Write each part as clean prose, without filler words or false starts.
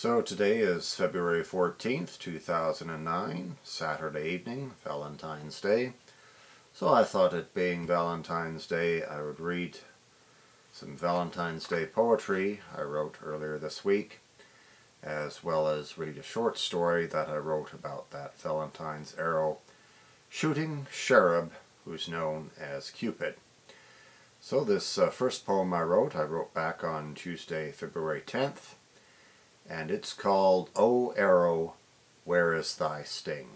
So today is February 14th, 2009, Saturday evening, Valentine's Day. So I thought, it being Valentine's Day, I would read some Valentine's Day poetry I wrote earlier this week, as well as read a short story that I wrote about that Valentine's arrow shooting cherub who's known as Cupid. So this first poem I wrote back on Tuesday, February 10th. And it's called, O Arrow, Where is Thy Sting?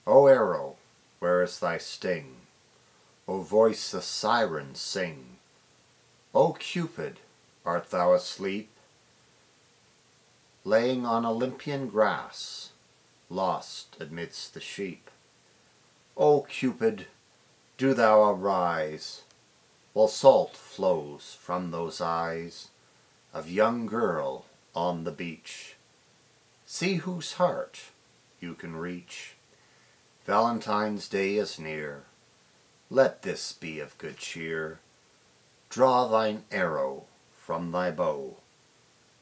O arrow, where is thy sting? O voice the siren sing! O Cupid, art thou asleep? Laying on Olympian grass, lost amidst the sheep. O Cupid, do thou arise, while salt flows from those eyes of young girl on the beach. See whose heart you can reach. Valentine's Day is near. Let this be of good cheer. Draw thine arrow from thy bow.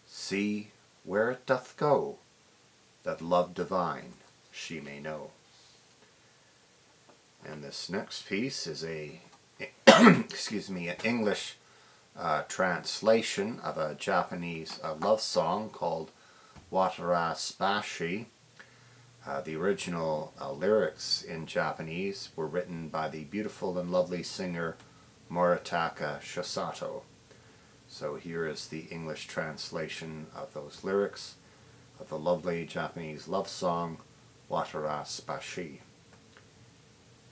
See where it doth go, that love divine she may know. And this next piece is an English translation of a Japanese love song called Watarashi. The original lyrics in Japanese were written by the beautiful and lovely singer Moritaka Shisato. So here is the English translation of those lyrics of the lovely Japanese love song Watarashi.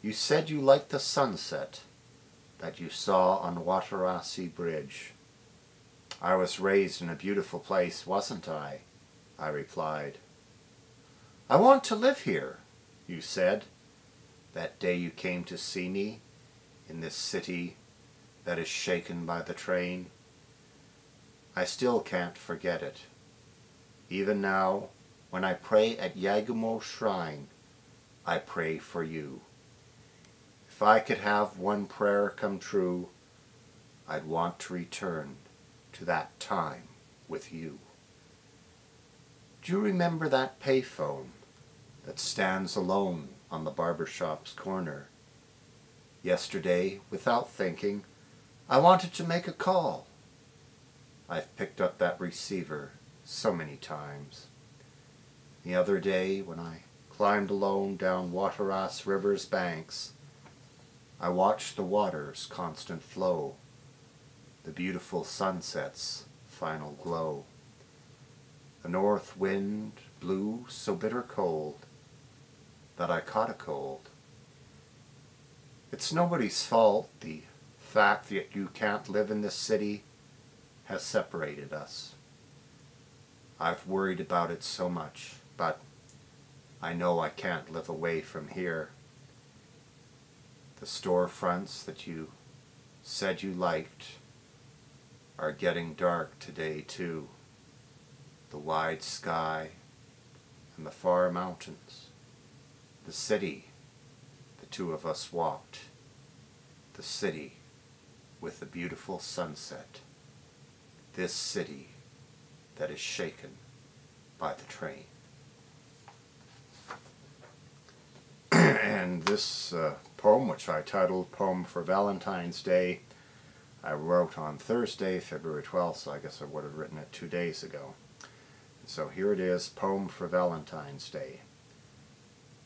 You said you liked the sunset that you saw on Watarashi Bridge. I was raised in a beautiful place, wasn't I? I replied. I want to live here, you said, that day you came to see me in this city that is shaken by the train. I still can't forget it. Even now, when I pray at Yagumo Shrine, I pray for you. If I could have one prayer come true, I'd want to return to that time with you. Do you remember that payphone that stands alone on the barber shop's corner? Yesterday, without thinking, I wanted to make a call. I've picked up that receiver so many times. The other day, when I climbed alone down Watarashi River's banks, I watched the water's constant flow, the beautiful sunset's final glow. The north wind blew so bitter cold that I caught a cold. It's nobody's fault. The fact that you can't live in this city has separated us. I've worried about it so much, but I know I can't live away from here. The storefronts that you said you liked are getting dark today too. The wide sky and the far mountains. The city the two of us walked. The city with the beautiful sunset. This city that is shaken by the train. And this poem, which I titled Poem for Valentine's Day, I wrote on Thursday, February 12th, so I guess I would have written it 2 days ago. So here it is, Poem for Valentine's Day.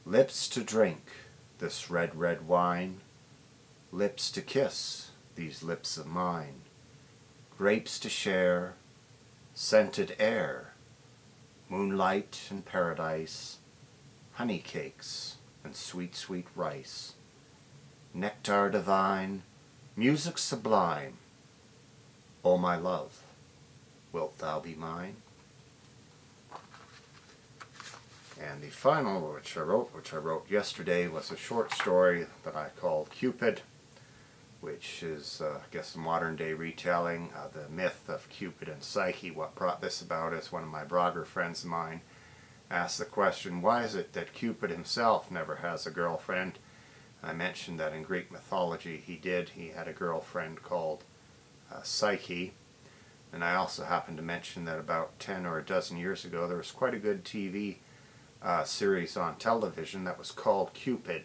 Lips to drink this red, red wine, lips to kiss these lips of mine, grapes to share, scented air, moonlight and paradise, honey cakes and sweet, sweet rice, nectar divine, music sublime. O my love, wilt thou be mine? And the final, which I wrote yesterday, was a short story that I called Cupid, which is, I guess, a modern-day retelling of the myth of Cupid and Psyche. What brought this about is one of my blogger friends of mine asked the question, why is it that Cupid himself never has a girlfriend? I mentioned that in Greek mythology he did. He had a girlfriend called Psyche. And I also happened to mention that about 10 or a dozen years ago there was quite a good TV series on television that was called Cupid.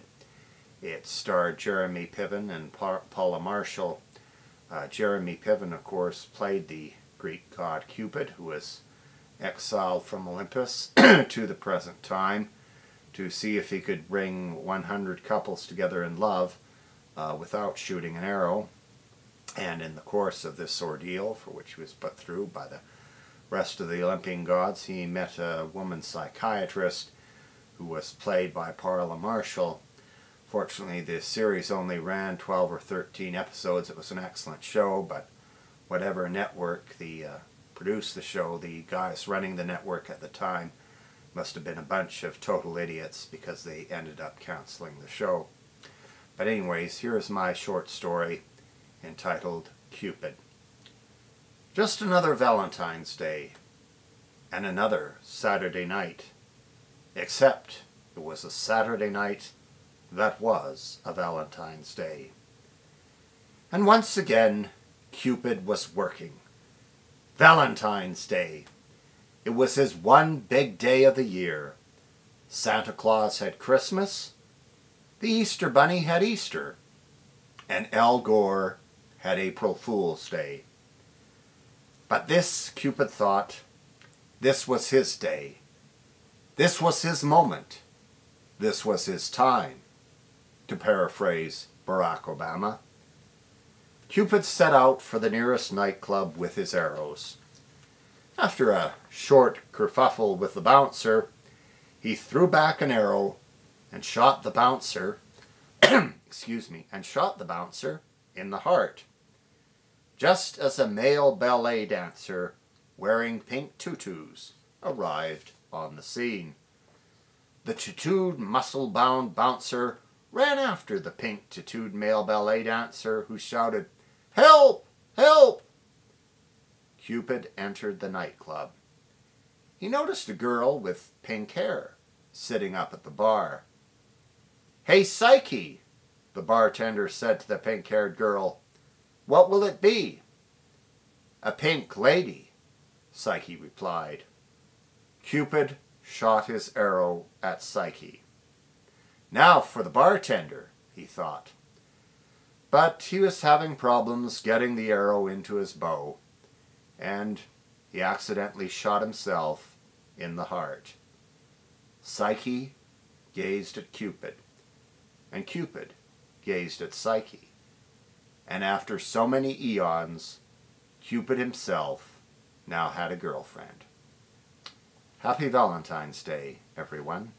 It starred Jeremy Piven and Paula Marshall. Jeremy Piven, of course, played the Greek god Cupid, who was exiled from Olympus to the present time to see if he could bring 100 couples together in love without shooting an arrow. And in the course of this ordeal, for which he was put through by the rest of the Olympian gods, he met a woman psychiatrist who was played by Paula Marshall. Fortunately, the series only ran 12 or 13 episodes. It was an excellent show, but whatever network produced the show, the guys running the network at the time must have been a bunch of total idiots, because they ended up canceling the show. But anyways, here's my short story entitled Cupid. Just another Valentine's Day, and another Saturday night, except it was a Saturday night that was a Valentine's Day. And once again, Cupid was working. Valentine's Day. It was his one big day of the year. Santa Claus had Christmas, the Easter Bunny had Easter, and Al Gore had April Fool's Day. But this, Cupid thought, this was his day. This was his moment. This was his time, to paraphrase Barack Obama. Cupid set out for the nearest nightclub with his arrows. After a short kerfuffle with the bouncer, he threw back an arrow and shot the bouncer, in the heart, just as a male ballet dancer wearing pink tutus arrived on the scene. The tutued, muscle-bound bouncer ran after the pink tutued male ballet dancer, who shouted, "Help! Help!" Cupid entered the nightclub. He noticed a girl with pink hair sitting up at the bar. "Hey, Psyche," the bartender said to the pink-haired girl. "What will it be?" "A pink lady," Psyche replied. Cupid shot his arrow at Psyche. Now for the bartender, he thought. But he was having problems getting the arrow into his bow, and he accidentally shot himself in the heart. Psyche gazed at Cupid, and Cupid gazed at Psyche. And after so many eons, Cupid himself now had a girlfriend. Happy Valentine's Day, everyone.